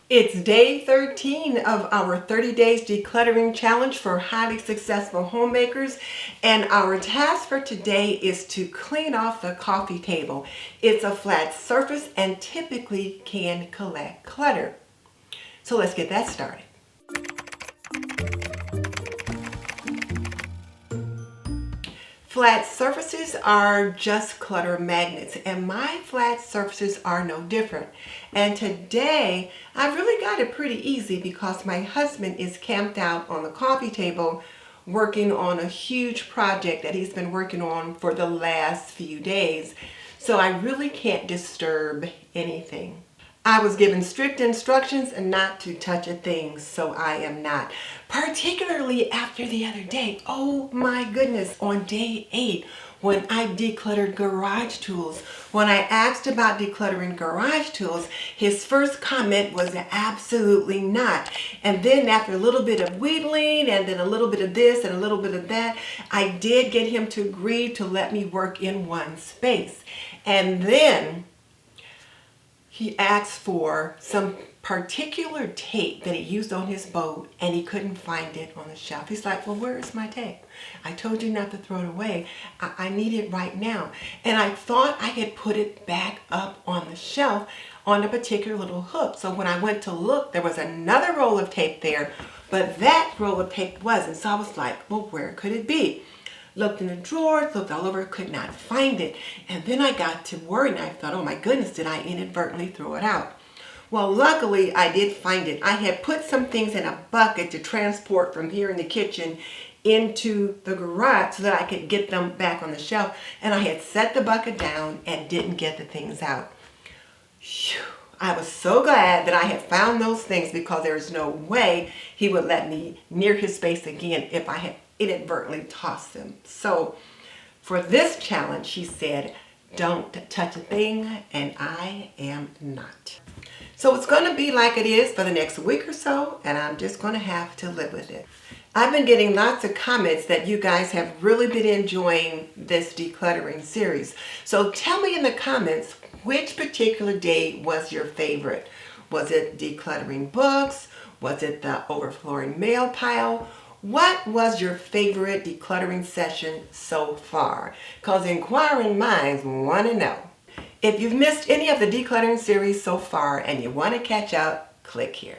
It's day 13 of our 30 Days Decluttering Challenge for Highly Successful Homemakers, and our task for today is to clean off the coffee table. It's a flat surface and typically can collect clutter. So let's get that started. Flat surfaces are just clutter magnets, and my flat surfaces are no different. And today, I've really got it pretty easy because my husband is camped out on the coffee table working on a huge project that he's been working on for the last few days. So I really can't disturb anything. I was given strict instructions and not to touch a thing, so I am not. Particularly after the other day, oh my goodness, on day 8, when I decluttered garage tools. When I asked about decluttering garage tools, his first comment was absolutely not. And then after a little bit of wheedling and then a little bit of this and a little bit of that, I did get him to agree to let me work in one space. And then he asked for some particular tape that he used on his boat and he couldn't find it on the shelf. He's like, well, where is my tape? I told you not to throw it away. I need it right now. And I thought I had put it back up on the shelf on a particular little hook. So when I went to look, there was another roll of tape there, but that roll of tape wasn't. So I was like, well, where could it be? Looked in the drawers, looked all over, could not find it. And then I got to worry and I thought, oh my goodness, did I inadvertently throw it out? Well, luckily I did find it. I had put some things in a bucket to transport from here in the kitchen into the garage so that I could get them back on the shelf. And I had set the bucket down and didn't get the things out. Whew. I was so glad that I had found those things because there's no way he would let me near his space again if I had inadvertently tossed them. So for this challenge, he said, don't touch a thing, and I am not. So it's going to be like it is for the next week or so, and I'm just going to have to live with it. I've been getting lots of comments that you guys have really been enjoying this decluttering series. So tell me in the comments which particular day was your favorite. Was it decluttering books? Was it the overflowing mail pile? What was your favorite decluttering session so far? Because inquiring minds want to know. If you've missed any of the decluttering series so far and you want to catch up, click here.